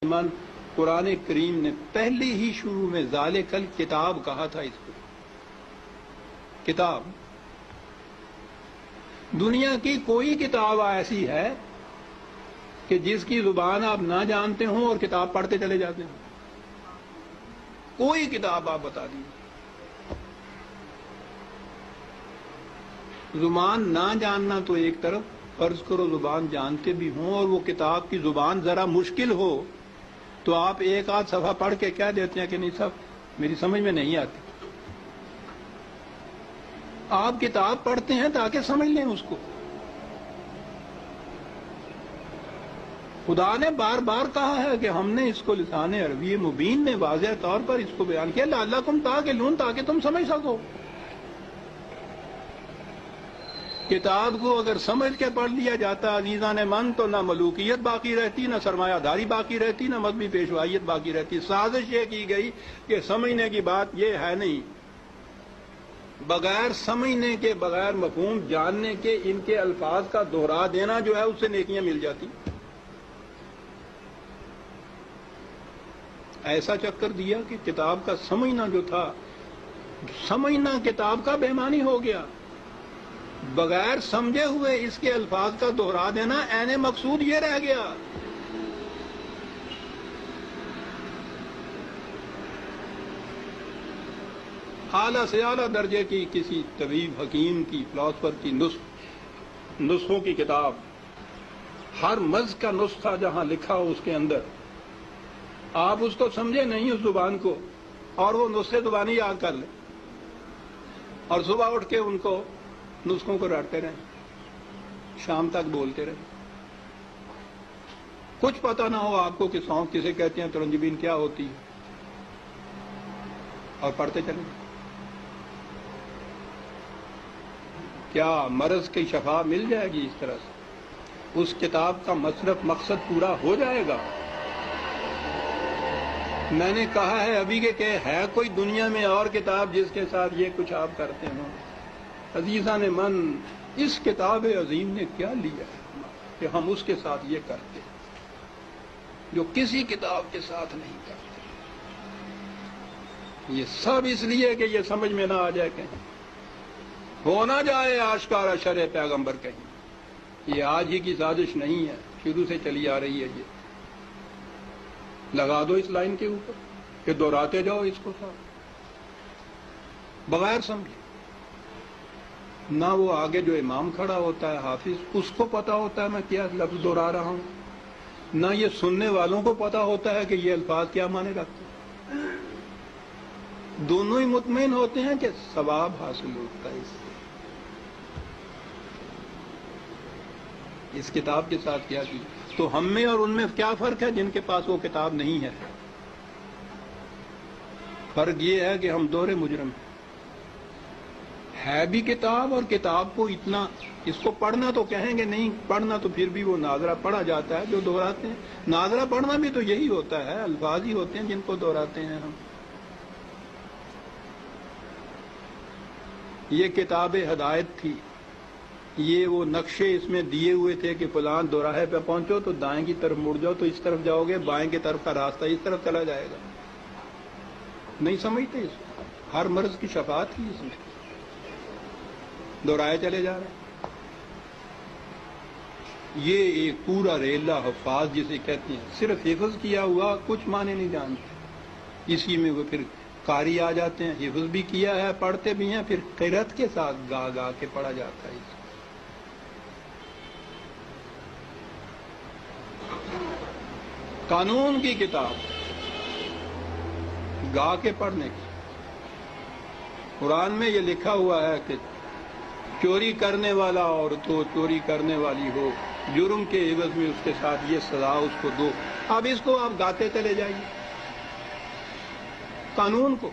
من قرآن کریم نے پہلی ہی شروع میں ذالکل کتاب کہا تھا. اس کو کتاب، دنیا کی کوئی کتاب ایسی ہے کہ جس کی زبان آپ نہ جانتے ہوں اور کتاب پڑھتے چلے جاتے ہیں؟ کوئی کتاب آپ بتا دیجیے. زبان نہ جاننا تو ایک طرف، فرض کرو زبان جانتے بھی ہوں اور وہ کتاب کی زبان ذرا مشکل ہو تو آپ ایک آدھ صفحہ پڑھ کے کہہ دیتے ہیں کہ نہیں صاحب میری سمجھ میں نہیں آتی. آپ کتاب پڑھتے ہیں تاکہ سمجھ لیں اس کو. خدا نے بار بار کہا ہے کہ ہم نے اس کو لسان عربی مبین میں واضح طور پر اس کو بیان کیا، لعلکم تعقلون، تاکہ تم سمجھ سکو. کتاب کو اگر سمجھ کے پڑھ لیا جاتا عزیزان من تو نہ ملوکیت باقی رہتی، نہ سرمایہ داری باقی رہتی، نہ مذہبی پیشوائیت باقی رہتی. سازش یہ کی گئی کہ سمجھنے کی بات یہ ہے نہیں، بغیر سمجھنے کے، بغیر مفہوم جاننے کے ان کے الفاظ کا دہرا دینا جو ہے اس سے نیکیاں مل جاتی. ایسا چکر دیا کہ کتاب کا سمجھنا جو تھا، سمجھنا کتاب کا بے معنی ہو گیا. بغیر سمجھے ہوئے اس کے الفاظ کا دہرا دینا عین مقصود یہ رہ گیا. اعلیٰ سے اعلیٰ درجے کی کسی طبیب، حکیم کی، فلاسفر کی نسخوں کی کتاب، ہر مذہب کا نسخہ جہاں لکھا ہو اس کے اندر آپ اس کو سمجھے نہیں اس زبان کو، اور وہ نسخے زبانی یاد کر لیں اور صبح اٹھ کے ان کو نسخوں کو رٹتے رہیں، شام تک بولتے رہیں. کچھ پتہ نہ ہو آپ کو کہ سونف کسے کہتے ہیں، ترنجبین کیا ہوتی ہے، اور پڑھتے چلیں. کیا مرض کی شفا مل جائے گی اس طرح سے؟ اس کتاب کا مصرف مقصد پورا ہو جائے گا؟ میں نے کہا ہے ابھی کہ ہے کوئی دنیا میں اور کتاب جس کے ساتھ یہ کچھ آپ کرتے ہوں؟ عزیزان من، اس کتاب عظیم نے کیا لیا ہے کہ ہم اس کے ساتھ یہ کرتے ہیں جو کسی کتاب کے ساتھ نہیں کرتے. یہ سب اس لیے کہ یہ سمجھ میں نہ آ جائے، کہیں ہو نہ جائے آشکارا شرع پیغمبر. کہیں یہ آج ہی کی سازش نہیں ہے، شروع سے چلی آ رہی ہے. یہ لگا دو اس لائن کے اوپر کہ دہراتے جاؤ اس کو ساتھ بغیر سمجھے. نہ وہ آگے جو امام کھڑا ہوتا ہے حافظ، اس کو پتا ہوتا ہے میں کیا لفظ دہرا رہا ہوں، نہ یہ سننے والوں کو پتا ہوتا ہے کہ یہ الفاظ کیا معنی رکھتے ہیں. دونوں ہی مطمئن ہوتے ہیں کہ ثواب حاصل ہوتا ہے اس کتاب کے ساتھ. کیا کی تو ہم میں اور ان میں کیا فرق ہے جن کے پاس وہ کتاب نہیں ہے؟ فرق یہ ہے کہ ہم دوہرے مجرم ہیں. ہے بھی کتاب، اور کتاب کو اتنا، اس کو پڑھنا تو کہیں گے نہیں، پڑھنا تو پھر بھی وہ ناظرہ پڑھا جاتا ہے جو دہراتے ہیں. ناظرہ پڑھنا بھی تو یہی ہوتا ہے، الفاظ ہی ہوتے ہیں جن کو دہراتے ہیں ہم. یہ کتاب ہدایت تھی، یہ وہ نقشے اس میں دیے ہوئے تھے کہ فلاں دوراہے پہ پہنچو تو دائیں کی طرف مڑ جاؤ تو اس طرف جاؤ گے، بائیں کی طرف کا راستہ اس طرف چلا جائے گا. نہیں سمجھتے اس کو. ہر مرض کی شفا تھی اس میں، دہرائے چلے جا رہے ہیں. یہ ایک پورا ریلا حفاظ جسے کہتے ہیں، صرف حفظ کیا ہوا کچھ معنی نہیں جانتے. اسی میں وہ پھر قاری آ جاتے ہیں، حفظ بھی کیا ہے، پڑھتے بھی ہیں، پھر قرأت کے ساتھ گا گا کے پڑھا جاتا ہے. قانون کی کتاب گا کے پڑھنے کی. قرآن میں یہ لکھا ہوا ہے کہ چوری کرنے والا عورت ہو، چوری کرنے والی ہو، جرم کے عوض میں اس کے ساتھ یہ سزا اس کو دو. اب اس کو آپ گاتے چلے جائیے قانون کو.